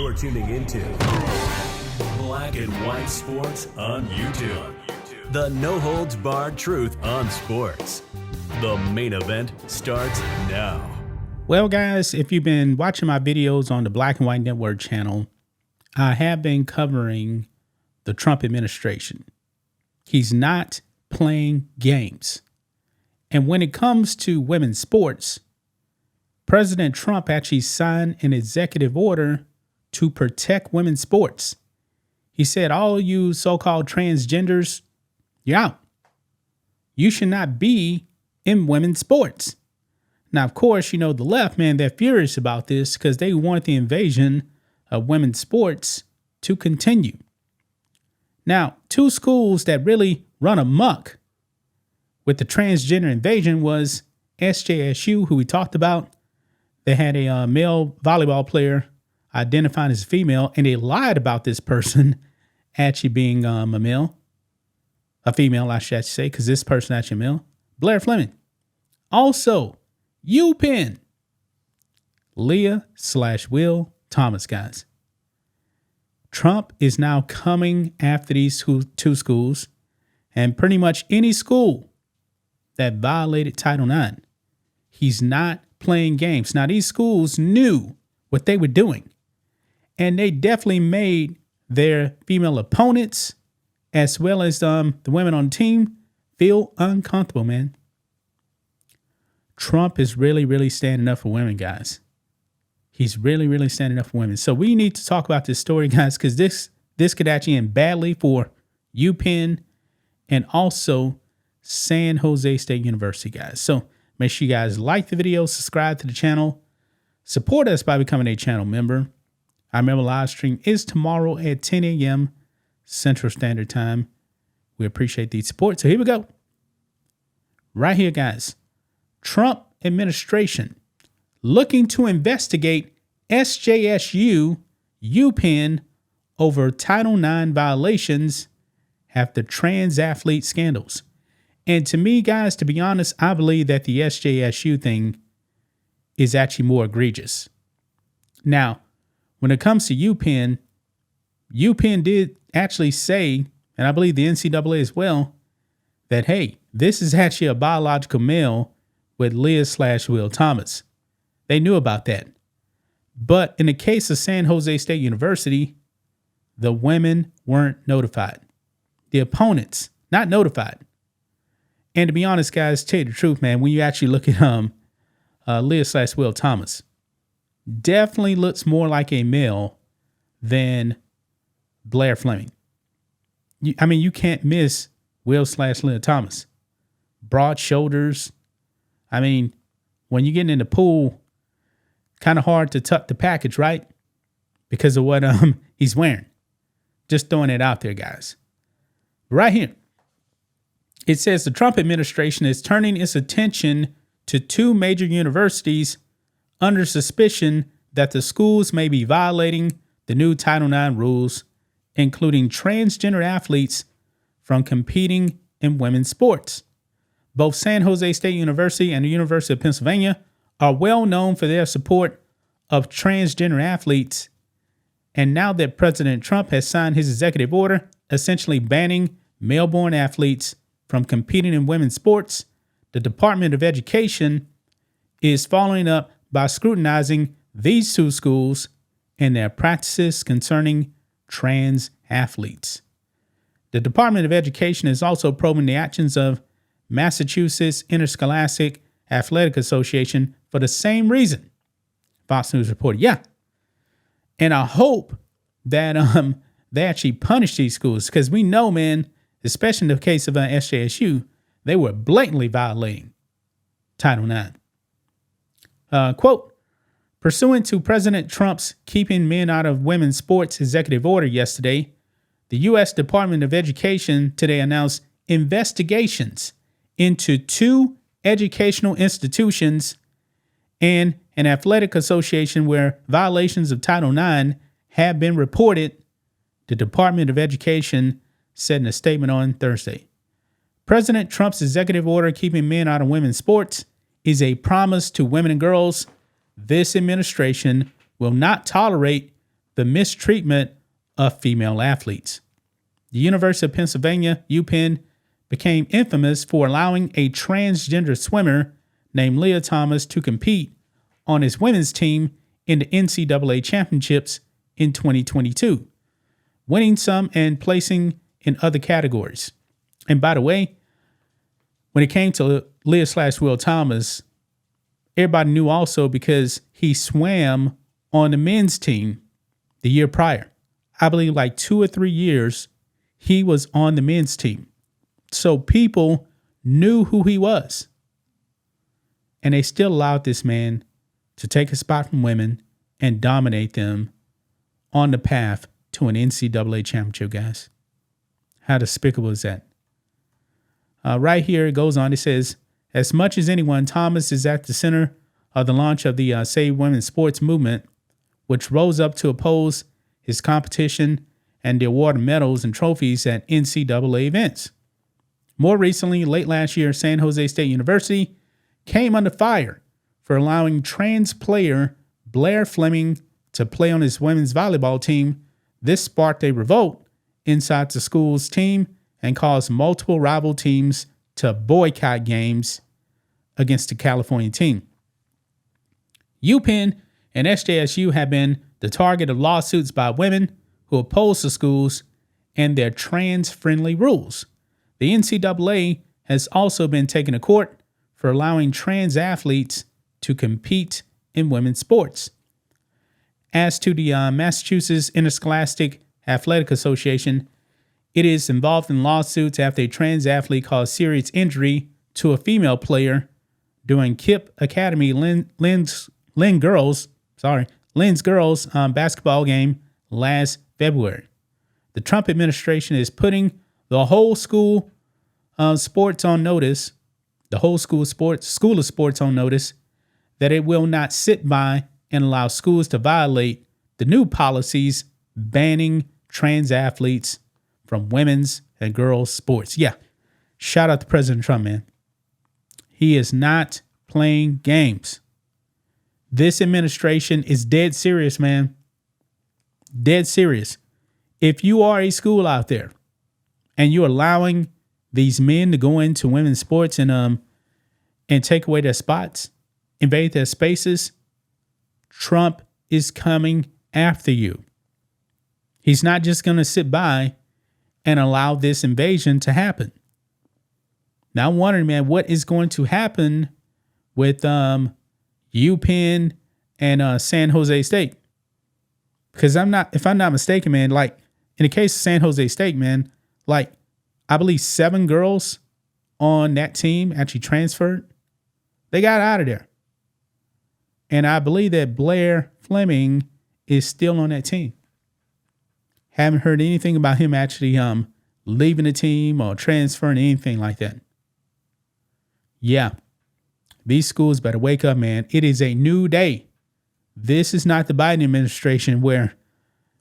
You're tuning into Black and White Sports on YouTube. The no-holds-barred truth on sports. The main event starts now. Well, guys, if you've been watching my videos on the Black and White Network channel, I have been covering the Trump administration. He's not playing games. And when it comes to women's sports, President Trump actually signed an executive order to protect women's sports. He said, all you so-called transgenders, you're out. You should not be in women's sports. Now, of course, you know, the left, man, they're furious about this because they want the invasion of women's sports to continue. Now, two schools that really run amok with the transgender invasion was SJSU, who we talked about. They had a male volleyball player identified as female, and they lied about this person actually being a female, I should say, because this person actually male. Blair Fleming. Also, UPenn, Leah/Will Thomas, guys. Trump is now coming after these two schools, and pretty much any school that violated Title IX. He's not playing games. Now, these schools knew what they were doing, and they definitely made their female opponents, as well as the women on the team, feel uncomfortable, man. Trump is really, really standing up for women, guys. He's really, really standing up for women. So we need to talk about this story, guys, because this could actually end badly for UPenn and also San Jose State University, guys. So make sure you guys like the video, subscribe to the channel, support us by becoming a channel member. Our member live stream is tomorrow at 10 a.m. Central Standard Time. We appreciate the support. So here we go. Right here, guys. Trump administration looking to investigate SJSU, UPenn over Title IX violations after trans athlete scandals. And to me, guys, to be honest, I believe that the SJSU thing is actually more egregious. Now, when it comes to UPenn did actually say, and I believe the NCAA as well, that, hey, this is actually a biological male with Leah/Will Thomas. They knew about that. But in the case of San Jose State University, the women weren't notified. The opponents, not notified. And to be honest, guys, tell you the truth, man, when you actually look at Leah/Will Thomas, definitely looks more like a male than Blair Fleming. You can't miss Will/Leah Thomas. Broad shoulders. I mean, when you're getting in the pool, kind of hard to tuck the package, right? Because of what he's wearing. Just throwing it out there, guys. Right here. It says the Trump administration is turning its attention to two major universities under suspicion that the schools may be violating the new Title IX rules, including transgender athletes from competing in women's sports. Both San Jose State University and the University of Pennsylvania are well known for their support of transgender athletes. And now that President Trump has signed his executive order, essentially banning male-born athletes from competing in women's sports, the Department of Education is following up by scrutinizing these two schools and their practices concerning trans athletes. The Department of Education is also probing the actions of Massachusetts Interscholastic Athletic Association for the same reason. Fox News reported, yeah. And I hope that they actually punish these schools, because we know, man, especially in the case of SJSU, they were blatantly violating Title IX. Quote, pursuant to President Trump's Keeping Men Out of Women's Sports executive order yesterday, the U.S. Department of Education today announced investigations into two educational institutions and an athletic association where violations of Title IX have been reported, the Department of Education said in a statement on Thursday. President Trump's executive order keeping men out of women's sports is a promise to women and girls. This administration will not tolerate the mistreatment of female athletes. The University of Pennsylvania, UPenn, became infamous for allowing a transgender swimmer named Leah Thomas to compete on his women's team in the NCAA championships in 2022, winning some and placing in other categories. And by the way, when it came to Leah/Will Thomas, everybody knew also because he swam on the men's team the year prior. I believe like 2 or 3 years he was on the men's team. So people knew who he was. And they still allowed this man to take a spot from women and dominate them on the path to an NCAA championship, guys. How despicable is that? Right here, it goes on. It says, as much as anyone, Thomas is at the center of the launch of the Save Women's Sports movement, which rose up to oppose his competition and the award of medals and trophies at NCAA events. More recently, late last year, San Jose State University came under fire for allowing trans player Blair Fleming to play on his women's volleyball team. This sparked a revolt inside the school's team and caused multiple rival teams to boycott games against the California team. UPenn and SJSU have been the target of lawsuits by women who oppose the schools and their trans-friendly rules. The NCAA has also been taken to court for allowing trans athletes to compete in women's sports. As to the Massachusetts Interscholastic Athletic Association, it is involved in lawsuits after a trans athlete caused serious injury to a female player during KIPP Academy Lynn's girls basketball game last February. The Trump administration is putting the whole school sports on notice, the whole school of sports on notice, that it will not sit by and allow schools to violate the new policies banning trans athletes from women's and girls' sports. Yeah, shout out to President Trump, man. He is not playing games. This administration is dead serious, man. Dead serious. If you are a school out there and you're allowing these men to go into women's sports and take away their spots, invade their spaces, Trump is coming after you. He's not just going to sit by and allow this invasion to happen. Now I'm wondering, man, what is going to happen with UPenn and San Jose State? Because if I'm not mistaken, man, like in the case of San Jose State, man, like I believe 7 girls on that team actually transferred. They got out of there. And I believe that Blair Fleming is still on that team. Haven't heard anything about him actually leaving the team or transferring, anything like that. Yeah. These schools better wake up, man. It is a new day. This is not the Biden administration where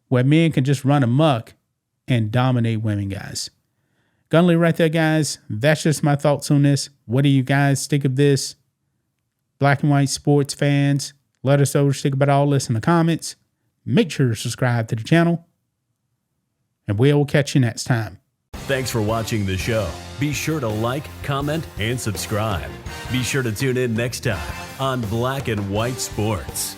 men can just run amok and dominate women, guys. Gonna leave right there, guys. That's just my thoughts on this. What do you guys think of this? Black and white sports fans, let us know what you think about all this in the comments. Make sure to subscribe to the channel. And we'll catch you next time. Thanks for watching the show. Be sure to like, comment, and subscribe. Be sure to tune in next time on Black and White Sports.